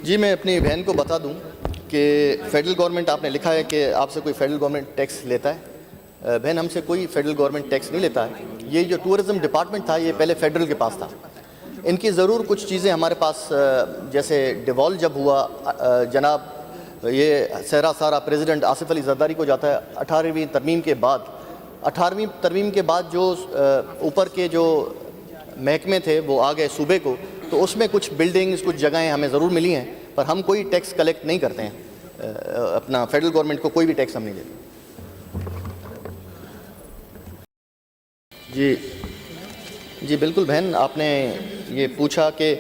جی میں اپنی بہن کو بتا دوں کہ فیڈرل گورنمنٹ آپ نے لکھا ہے کہ آپ سے کوئی فیڈرل گورنمنٹ ٹیکس لیتا ہے. بہن ہم سے کوئی فیڈرل گورنمنٹ ٹیکس نہیں لیتا ہے. یہ جو ٹورزم ڈپارٹمنٹ تھا یہ پہلے فیڈرل کے پاس تھا. ان کی ضرور کچھ چیزیں ہمارے پاس جیسے ڈیوال جب ہوا جناب یہ صحرا سارا پریزیڈنٹ آصف علی زرداری کو جاتا ہے 18ویں ترمیم کے بعد. 18ویں ترمیم کے بعد جو اوپر کے جو محکمے تھے وہ آ گئے صوبے کو, تو اس میں کچھ بلڈنگز کچھ جگہیں ہمیں ضرور ملی ہیں, پر ہم کوئی ٹیکس کلیکٹ نہیں کرتے ہیں. اپنا فیڈرل گورنمنٹ کو کوئی بھی ٹیکس ہم نہیں دیتے. جی بالکل بہن, آپ نے یہ پوچھا کہ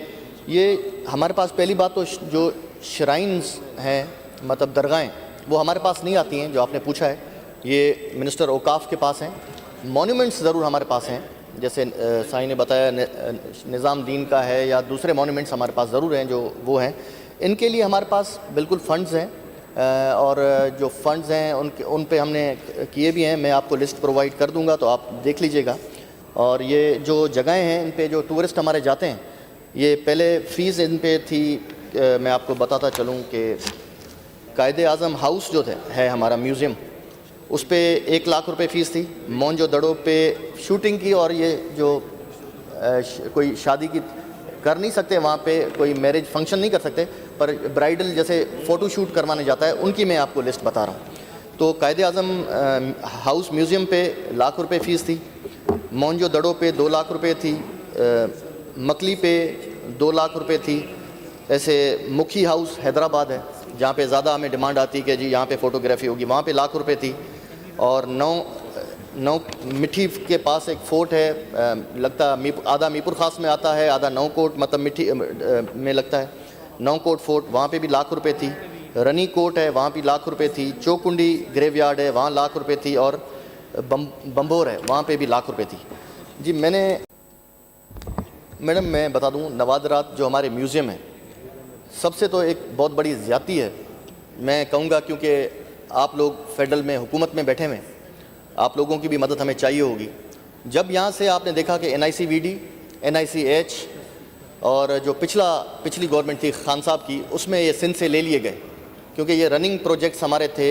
یہ ہمارے پاس پہلی بات تو جو شرائنز ہیں مطلب درگاہیں وہ ہمارے پاس نہیں آتی ہیں جو آپ نے پوچھا ہے, یہ منسٹر اوقاف کے پاس ہیں. مونومنٹس ضرور ہمارے پاس ہیں, جیسے سائیں نے بتایا نظام دین کا ہے یا دوسرے مونومنٹس ہمارے پاس ضرور ہیں جو وہ ہیں. ان کے لیے ہمارے پاس بالکل فنڈز ہیں, اور جو فنڈز ہیں ان پہ ہم نے کیے بھی ہیں. میں آپ کو لسٹ پرووائڈ کر دوں گا تو آپ دیکھ لیجئے گا. اور یہ جو جگہیں ہیں ان پہ جو ٹورسٹ ہمارے جاتے ہیں, یہ پہلے فیس ان پہ تھی. میں آپ کو بتاتا چلوں کہ قائد اعظم ہاؤس جو ہے ہمارا میوزیم, اس پہ 1 لاکھ روپے فیس تھی. مونجو دڑو پہ شوٹنگ کی, اور یہ جو کوئی شادی کی کر نہیں سکتے وہاں پہ کوئی میرج فنکشن نہیں کر سکتے, پر برائڈل جیسے فوٹو شوٹ کروانے جاتا ہے ان کی میں آپ کو لسٹ بتا رہا ہوں. تو قائد اعظم ہاؤس میوزیم پہ 1 لاکھ روپے فیس تھی. مونجو دڑو پہ 2 لاکھ روپے تھی. مکلی پہ 2 لاکھ روپے تھی. ایسے مکھی ہاؤس حیدرآباد ہے جہاں پہ زیادہ ہمیں ڈیمانڈ آتی کہ جی یہاں پہ فوٹوگرافی ہوگی, وہاں پہ 1 لاکھ روپے تھی. اور نو مٹھی کے پاس ایک فورٹ ہے, لگتا آدھا میپور خاص میں آتا ہے آدھا نو کوٹ مطلب مٹھی میں لگتا ہے. 9 کوٹ فورٹ وہاں پہ بھی 1 لاکھ روپے تھی. رنی کوٹ ہے وہاں بھی 1 لاکھ روپے تھی. چوکنڈی گریو یارڈ ہے وہاں 1 لاکھ روپے تھی. اور بمبور ہے وہاں پہ بھی 1 لاکھ روپے تھی. جی میڈم میں بتا دوں نوادرات جو ہمارے میوزیم ہیں سب سے تو ایک بہت بڑی زیادتی ہے. میں کہوں گا کیونکہ آپ لوگ فیڈرل میں حکومت میں بیٹھے ہوئے ہیں, آپ لوگوں کی بھی مدد ہمیں چاہیے ہوگی. جب یہاں سے آپ نے دیکھا کہ NICVD NICH اور جو پچھلی گورنمنٹ تھی خان صاحب کی, اس میں یہ سندھ سے لے لیے گئے کیونکہ یہ رننگ پروجیکٹس ہمارے تھے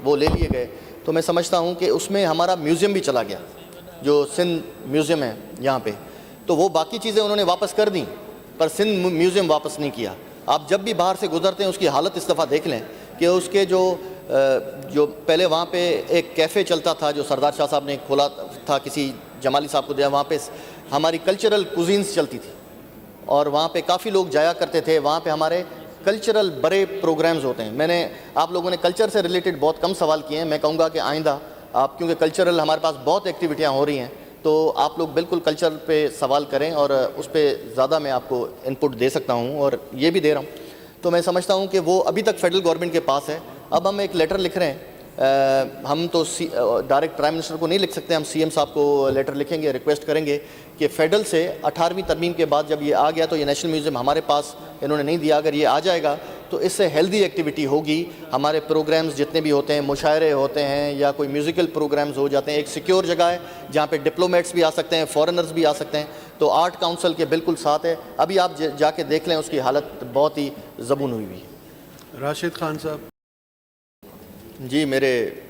وہ لے لیے گئے. تو میں سمجھتا ہوں کہ اس میں ہمارا میوزیم بھی چلا گیا جو سندھ میوزیم ہے یہاں پہ. تو وہ باقی چیزیں انہوں نے واپس کر دیں پر سندھ میوزیم واپس نہیں کیا. آپ جب بھی باہر سے گزرتے ہیں اس کی حالت اس دفعہ دیکھ لیں کہ اس کے جو پہلے وہاں پہ ایک کیفے چلتا تھا جو سردار شاہ صاحب نے کھولا تھا کسی جمالی صاحب کو دیا, وہاں پہ ہماری کلچرل کوزینز چلتی تھی اور وہاں پہ کافی لوگ جایا کرتے تھے. وہاں پہ ہمارے کلچرل بڑے پروگرامز ہوتے ہیں. آپ لوگوں نے کلچر سے ریلیٹڈ بہت کم سوال کیے ہیں. میں کہوں گا کہ آئندہ آپ کیونکہ کلچرل ہمارے پاس بہت ایکٹیویٹیاں ہو رہی ہیں تو آپ لوگ بالکل کلچر پہ سوال کریں اور اس پہ زیادہ میں آپ کو انپٹ دے سکتا ہوں اور یہ بھی دے رہا ہوں. تو میں سمجھتا ہوں کہ وہ ابھی تک فیڈرل گورنمنٹ کے پاس ہے. اب ہم ایک لیٹر لکھ رہے ہیں, ہم تو ڈائریکٹ پرائم منسٹر کو نہیں لکھ سکتے, ہم CM صاحب کو لیٹر لکھیں گے, ریکویسٹ کریں گے کہ فیڈرل سے 18ویں ترمیم کے بعد جب یہ آ گیا تو یہ نیشنل میوزیم ہمارے پاس انہوں نے نہیں دیا, اگر یہ آ جائے گا تو اس سے ہیلدی ایکٹیویٹی ہوگی. ہمارے پروگرامز جتنے بھی ہوتے ہیں, مشاعرے ہوتے ہیں یا کوئی میوزیکل پروگرامز ہو جاتے ہیں, ایک سیکیور جگہ ہے جہاں پہ ڈپلومیٹس بھی آ سکتے ہیں, فارنرز بھی آ سکتے ہیں. تو آرٹ کاؤنسل کے بالکل ساتھ ہے. ابھی آپ جا کے دیکھ لیں اس کی حالت بہت ہی زبون ہوئی ہوئی. راشد خان صاحب. جی میرے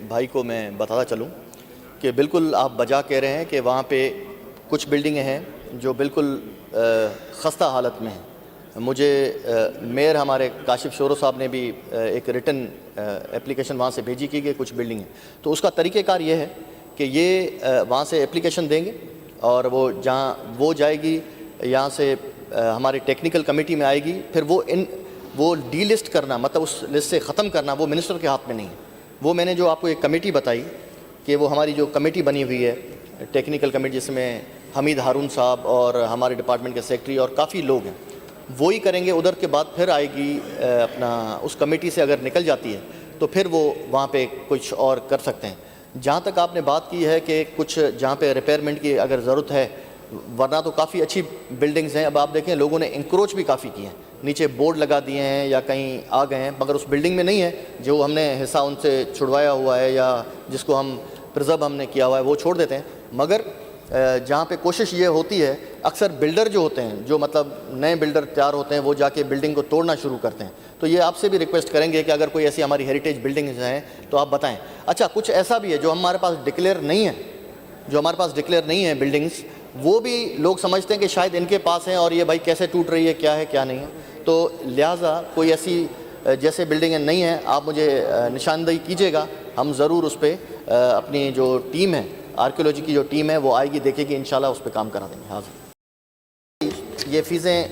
بھائی کو میں بتاتا چلوں کہ بالکل آپ بجا کہہ رہے ہیں کہ وہاں پہ کچھ بلڈنگیں ہیں جو بالکل خستہ حالت میں ہیں. مجھے میئر ہمارے کاشف شورو صاحب نے بھی ایک ریٹن اپلیکیشن وہاں سے بھیجی کی کہ کچھ بلڈنگ ہیں. تو اس کا طریقہ کار یہ ہے کہ یہ وہاں سے اپلیکیشن دیں گے اور وہ جہاں وہ جائے گی یہاں سے ہماری ٹیکنیکل کمیٹی میں آئے گی. پھر وہ ڈی لسٹ کرنا مطلب اس لسٹ سے ختم کرنا وہ منسٹر کے ہاتھ میں نہیں ہے. وہ میں نے جو آپ کو ایک کمیٹی بتائی کہ وہ ہماری جو کمیٹی بنی ہوئی ہے ٹیکنیکل کمیٹی, جس میں حمید ہارون صاحب اور ہمارے ڈپارٹمنٹ کے سیکرٹری اور کافی لوگ ہیں, وہی کریں گے. ادھر کے بعد پھر آئے گی اپنا اس کمیٹی سے اگر نکل جاتی ہے تو پھر وہ وہاں پہ کچھ اور کر سکتے ہیں. جہاں تک آپ نے بات کی ہے کہ کچھ جہاں پہ ریپیئرمنٹ کی اگر ضرورت ہے, ورنہ تو کافی اچھی بلڈنگز ہیں. اب آپ دیکھیں لوگوں نے انکروچ بھی کافی کیے ہیں, نیچے بورڈ لگا دیے ہیں یا کہیں آ گئے ہیں, مگر اس بلڈنگ میں نہیں ہے جو ہم نے حصہ ان سے چھڑوایا ہوا ہے یا جس کو ہم پرزرو ہم نے کیا ہوا ہے وہ چھوڑ دیتے ہیں. مگر جہاں پہ کوشش یہ ہوتی ہے اکثر بلڈر جو ہوتے ہیں، جو مطلب نئے بلڈر تیار ہوتے ہیں، وہ جا کے بلڈنگ کو توڑنا شروع کرتے ہیں. تو یہ آپ سے بھی ریکویسٹ کریں گے کہ اگر کوئی ایسی ہماری ہیریٹیج بلڈنگز ہیں تو آپ بتائیں. اچھا، کچھ ایسا بھی ہے جو ہمارے پاس ڈکلیئر نہیں ہے بلڈنگز، وہ بھی لوگ سمجھتے ہیں کہ شاید ان کے پاس ہیں اور یہ بھائی کیسے ٹوٹ رہی ہے، کیا ہے کیا نہیں ہے. تو لہٰذا کوئی ایسی جیسے بلڈنگیں نہیں ہیں آپ مجھے نشاندہی کیجیے گا، ہم ضرور اس پہ اپنی جو ٹیم ہے، آرکیولوجی کی جو ٹیم ہے وہ آئے گی، دیکھے گی، انشاءاللہ اس پہ کام کرا دیں گے. حاضر یہ فیسیں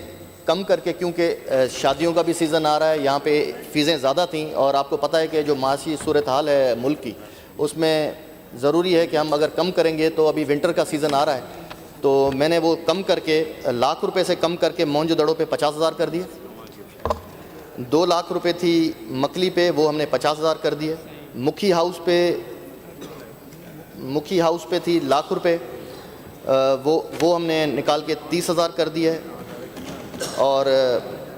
کم کر کے، کیونکہ شادیوں کا بھی سیزن آ رہا ہے، یہاں پہ فیسیں زیادہ تھیں اور آپ کو پتہ ہے کہ جو معاشی صورتحال ہے ملک کی، اس میں ضروری ہے کہ ہم اگر کم کریں گے تو ابھی ونٹر کا سیزن آ رہا ہے، تو میں نے وہ کم کر کے ₹1,00,000 سے کم کر کے مونجو دڑوں پہ 50,000 کر دیے. 2 لاکھ روپے تھی مکلی پہ، وہ ہم نے 50,000 کر دیے. مکھی ہاؤس پہ تھی ₹1,00,000، وہ ہم نے نکال کے 30,000 کر دیے. اور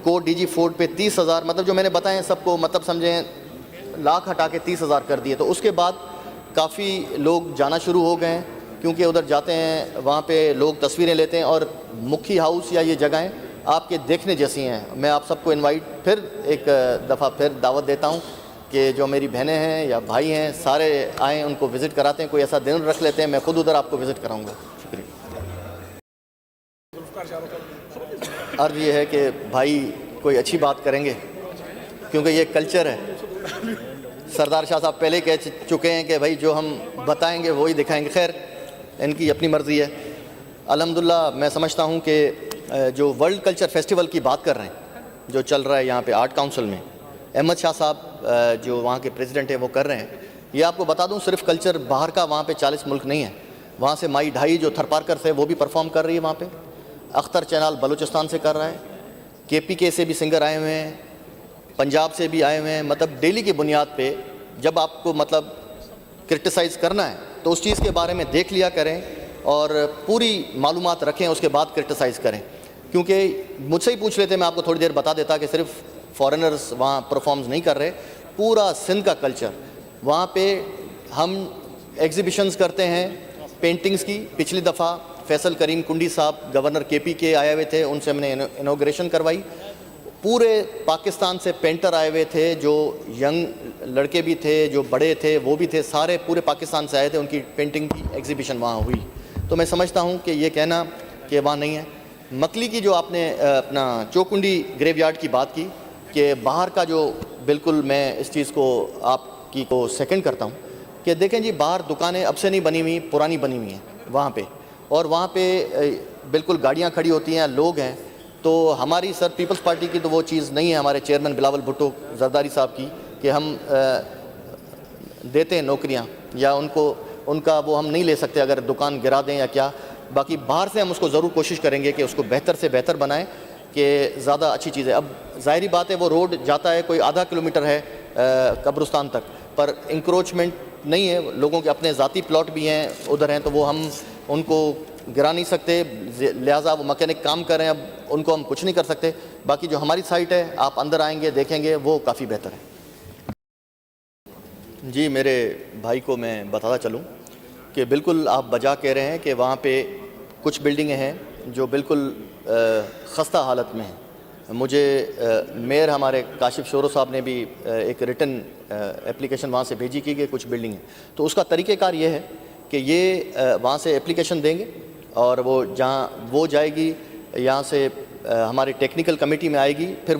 کو ڈی جی فورٹ پہ 30,000، مطلب جو میں نے بتائیں سب کو مطلب سمجھیں، لاکھ ہٹا کے 30,000 کر دیے. تو اس کے بعد کافی لوگ جانا شروع ہو گئے ہیں، کیونکہ ادھر جاتے ہیں، وہاں پہ لوگ تصویریں لیتے ہیں. اور مکھی ہاؤس یا یہ جگہیں آپ کے دیکھنے جیسی ہیں. میں آپ سب کو پھر ایک دفعہ پھر دعوت دیتا ہوں کہ جو میری بہنیں ہیں یا بھائی ہیں سارے آئیں، ان کو وزٹ کراتے ہیں. کوئی ایسا دن رکھ لیتے ہیں، میں خود ادھر آپ کو وزٹ کراؤں گا. شکریہ. عرض یہ ہے کہ بھائی کوئی اچھی بات کریں گے، کیونکہ یہ کلچر ہے. سردار شاہ صاحب پہلے کہہ چکے ہیں کہ بھائی جو ہم بتائیں گے وہی دکھائیں گے. خیر، ان کی اپنی مرضی ہے. الحمدللہ میں سمجھتا ہوں کہ جو ورلڈ کلچر فیسٹیول کی بات کر رہے ہیں، جو چل رہا ہے یہاں پہ آرٹ کاؤنسل میں، احمد شاہ صاحب جو وہاں کے پریزیڈنٹ ہیں وہ کر رہے ہیں. یہ آپ کو بتا دوں صرف کلچر باہر کا، وہاں پہ 40 ملک نہیں ہے. وہاں سے مائی ڈھائی جو تھرپارکر سے وہ بھی پرفارم کر رہی ہے وہاں پہ. اختر چینال بلوچستان سے کر رہا ہے. KPK سے بھی سنگر آئے ہوئے ہیں، پنجاب سے بھی آئے ہوئے ہیں. مطلب ڈیلی کی بنیاد پہ جب آپ کو مطلب کرٹیسائز کرنا ہے تو اس چیز کے بارے میں دیکھ لیا کریں اور پوری معلومات رکھیں، اس کے بعد کرٹیسائز کریں. کیونکہ مجھ سے ہی پوچھ لیتے، میں آپ کو تھوڑی دیر بتا دیتا کہ صرف فارنرز وہاں پرفارمز نہیں کر رہے، پورا سندھ کا کلچر. وہاں پہ ہم ایگزیبیشنز کرتے ہیں پینٹنگز کی. پچھلی دفعہ فیصل کریم کنڈی صاحب گورنر KPK آئے ہوئے تھے، ان سے ہم نے انوگریشن کروائی. پورے پاکستان سے پینٹر آئے ہوئے تھے، جو ینگ لڑکے بھی تھے، جو بڑے تھے وہ بھی تھے، سارے پورے پاکستان سے آئے تھے. ان کی پینٹنگ کی ایگزیبیشن وہاں ہوئی. تو میں سمجھتا ہوں کہ یہ کہنا کہ وہاں نہیں ہے. مکلی کی جو آپ نے اپنا چوکنڈی گریو یارڈ کی بات کی، کہ باہر کا جو، بالکل میں اس چیز کو آپ کی کو سیکنڈ کرتا ہوں کہ دیکھیں جی، باہر دکانیں اب سے نہیں بنی ہوئی، پرانی بنی ہوئی ہیں وہاں پہ. اور وہاں پہ بالکل گاڑیاں کھڑی ہوتی ہیں، لوگ ہیں. تو ہماری سر پیپلز پارٹی کی تو وہ چیز نہیں ہے، ہمارے چیئرمین بلاول بھٹو زرداری صاحب کی، کہ ہم دیتے ہیں نوکریاں یا ان کا وہ ہم نہیں لے سکتے اگر دکان گرا دیں یا کیا. باقی باہر سے ہم اس کو ضرور کوشش کریں گے کہ اس کو بہتر سے بہتر بنائیں، کہ زیادہ اچھی چیز ہے. اب ظاہری بات ہے وہ روڈ جاتا ہے کوئی آدھا کلومیٹر ہے قبرستان تک، پر انکروچمنٹ نہیں ہے. لوگوں کے اپنے ذاتی پلاٹ بھی ہیں ادھر ہیں، تو وہ ہم ان کو گرا نہیں سکتے. لہٰذا وہ مکینک کام کر رہے ہیں، اب ان کو ہم کچھ نہیں کر سکتے. باقی جو ہماری سائٹ ہے، آپ اندر آئیں گے دیکھیں گے، وہ کافی بہتر ہے. جی، میرے بھائی کو میں بتاتا چلوں کہ بالکل آپ بجا کہہ رہے ہیں کہ وہاں پہ کچھ بلڈنگیں ہیں جو بالکل خستہ حالت میں ہیں. مجھے میئر ہمارے کاشف شورو صاحب نے بھی ایک ریٹن اپلیکیشن وہاں سے بھیجی کی کہ کچھ بلڈنگ ہیں. تو اس کا طریقہ کار یہ ہے کہ یہ وہاں سے اپلیکیشن دیں گے اور وہ جہاں وہ جائے گی، یہاں سے ہماری ٹیکنیکل کمیٹی میں آئے گی. پھر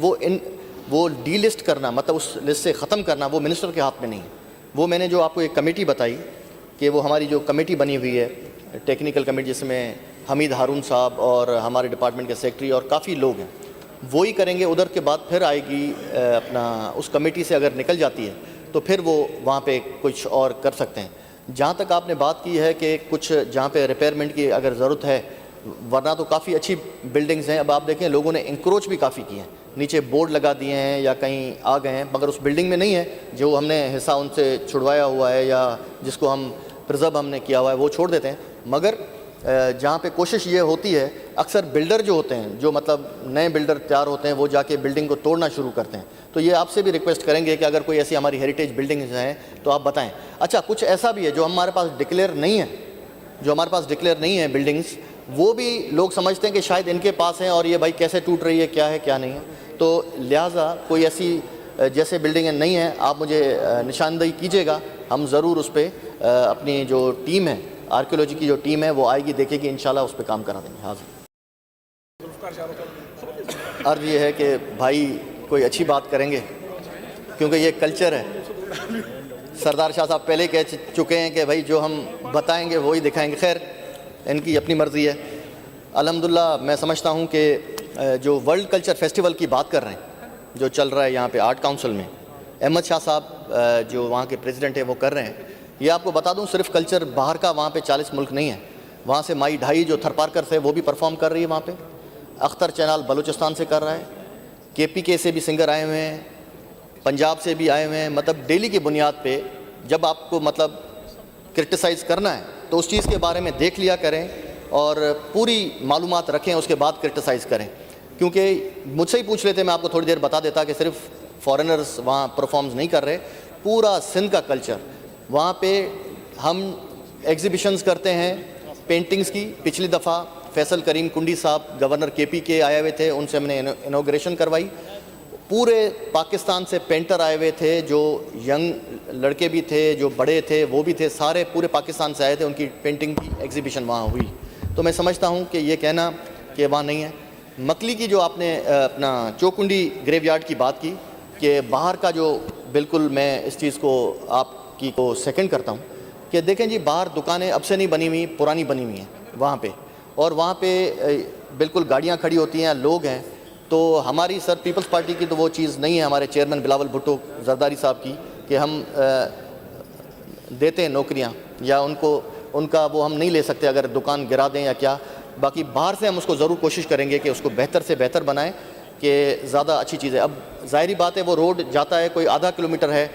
وہ ڈی لسٹ کرنا، مطلب اس لسٹ سے ختم کرنا، وہ منسٹر کے ہاتھ میں نہیں ہے. وہ میں نے جو آپ کو ایک کمیٹی بتائی کہ وہ ہماری جو کمیٹی بنی ہوئی ہے ٹیکنیکل کمیٹی، جس میں حمید ہارون صاحب اور ہمارے ڈپارٹمنٹ کے سیکرٹری اور کافی لوگ ہیں، وہی کریں گے. ادھر کے بعد پھر آئے گی اپنا اس کمیٹی سے اگر نکل جاتی ہے تو پھر وہ وہاں پہ کچھ اور کر سکتے ہیں. جہاں تک آپ نے بات کی ہے کہ کچھ جہاں پہ ریپیئرمنٹ کی اگر ضرورت ہے، ورنہ تو کافی اچھی بلڈنگز ہیں. اب آپ دیکھیں لوگوں نے انکروچ بھی کافی کیے ہیں، نیچے بورڈ لگا دیے ہیں یا کہیں آ گئے ہیں، مگر اس بلڈنگ میں نہیں ہے. جو ہم نے حصہ ان سے چھڑوایا ہوا ہے یا جس کو ہم پرزرو ہم نے کیا ہوا ہے وہ چھوڑ دیتے ہیں. مگر جہاں پہ کوشش یہ ہوتی ہے، اکثر بلڈر جو ہوتے ہیں، جو مطلب نئے بلڈر تیار ہوتے ہیں، وہ جا کے بلڈنگ کو توڑنا شروع کرتے ہیں. تو یہ آپ سے بھی ریکویسٹ کریں گے کہ اگر کوئی ایسی ہماری ہیریٹیج بلڈنگز ہیں تو آپ بتائیں. اچھا، کچھ ایسا بھی ہے جو ہمارے پاس ڈکلیئر نہیں ہے بلڈنگز، وہ بھی لوگ سمجھتے ہیں کہ شاید ان کے پاس ہیں اور یہ بھائی کیسے ٹوٹ رہی ہے، کیا ہے کیا نہیں ہے. تو لہٰذا کوئی ایسی جیسے بلڈنگیں نہیں ہیں، آپ مجھے نشاندہی کیجیے گا، ہم ضرور اس پہ اپنی جو ٹیم ہے، آرکیولوجی کی جو ٹیم ہے وہ آئے گی، دیکھے گی، انشاءاللہ اس پہ کام کرا دیں گے. حاضر عرض یہ ہے کہ بھائی کوئی اچھی بات کریں گے کیونکہ یہ کلچر ہے. سردار شاہ صاحب پہلے کہہ چکے ہیں کہ بھائی جو ہم بتائیں گے وہی دکھائیں گے. خیر ان کی اپنی مرضی ہے. الحمدللہ میں سمجھتا ہوں کہ جو ورلڈ کلچر فیسٹیول کی بات کر رہے ہیں جو چل رہا ہے یہاں پہ آرٹ کاؤنسل میں، احمد شاہ صاحب جو وہاں کے پریزیڈنٹ ہیں وہ کر رہے ہیں. یہ آپ کو بتا دوں صرف کلچر باہر کا، وہاں پہ 40 ملک نہیں ہے، وہاں سے مائی ڈھائی جو تھرپارکر سے وہ بھی پرفارم کر رہی ہے وہاں پہ. اختر چینال بلوچستان سے کر رہا ہے، KPK سے بھی سنگر آئے ہوئے ہیں، پنجاب سے بھی آئے ہوئے ہیں. مطلب ڈیلی کی بنیاد پہ جب آپ کو مطلب کرٹیسائز کرنا ہے تو اس چیز کے بارے میں دیکھ لیا کریں اور پوری معلومات رکھیں، اس کے بعد کرٹیسائز کریں. کیونکہ مجھ سے ہی پوچھ لیتے میں آپ کو تھوڑی دیر بتا دیتا کہ صرف فارنرز وہاں پرفارمز نہیں کر رہے، پورا سندھ کا کلچر وہاں پہ. ہم ایگزیبیشنز کرتے ہیں پینٹنگز کی. پچھلی دفعہ فیصل کریم کنڈی صاحب گورنر KPK آئے ہوئے تھے، ان سے ہم نے انوگریشن کروائی. پورے پاکستان سے پینٹر آئے ہوئے تھے، جو ینگ لڑکے بھی تھے، جو بڑے تھے وہ بھی تھے، سارے پورے پاکستان سے آئے تھے. ان کی پینٹنگ کی ایگزیبیشن وہاں ہوئی. تو میں سمجھتا ہوں کہ یہ کہنا کہ وہاں نہیں ہے. مکلی کی جو آپ نے اپنا چوکنڈی گریو یارڈ کی بات کی کہ باہر کا جو، بالکل میں اس چیز کو آپ کی کو سیکنڈ کرتا ہوں کہ دیکھیں جی باہر دکانیں اب سے نہیں بنی ہوئی، پرانی بنی ہوئی ہیں وہاں پہ، اور وہاں پہ بالکل گاڑیاں کھڑی ہوتی ہیں، لوگ ہیں. تو ہماری سر پیپلز پارٹی کی تو وہ چیز نہیں ہے، ہمارے چیئرمین بلاول بھٹو زرداری صاحب کی، کہ ہم دیتے ہیں نوکریاں یا ان کا وہ ہم نہیں لے سکتے اگر دکان گرا دیں یا کیا. باقی باہر سے ہم اس کو ضرور کوشش کریں گے کہ اس کو بہتر سے بہتر بنائیں کہ زیادہ اچھی چیز ہے. اب ظاہری بات ہے وہ روڈ جاتا ہے کوئی آدھا کلومیٹر ہے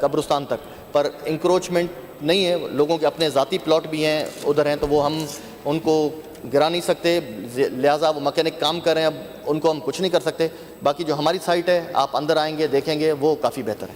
قبرستان تک، پر انکروچمنٹ نہیں ہے، لوگوں کے اپنے ذاتی پلاٹ بھی ہیں ادھر ہیں، تو وہ ہم ان کو گرا نہیں سکتے. لہٰذا وہ مکینک کام کر رہے ہیں، اب ان کو ہم کچھ نہیں کر سکتے. باقی جو ہماری سائٹ ہے آپ اندر آئیں گے دیکھیں گے وہ کافی بہتر ہے.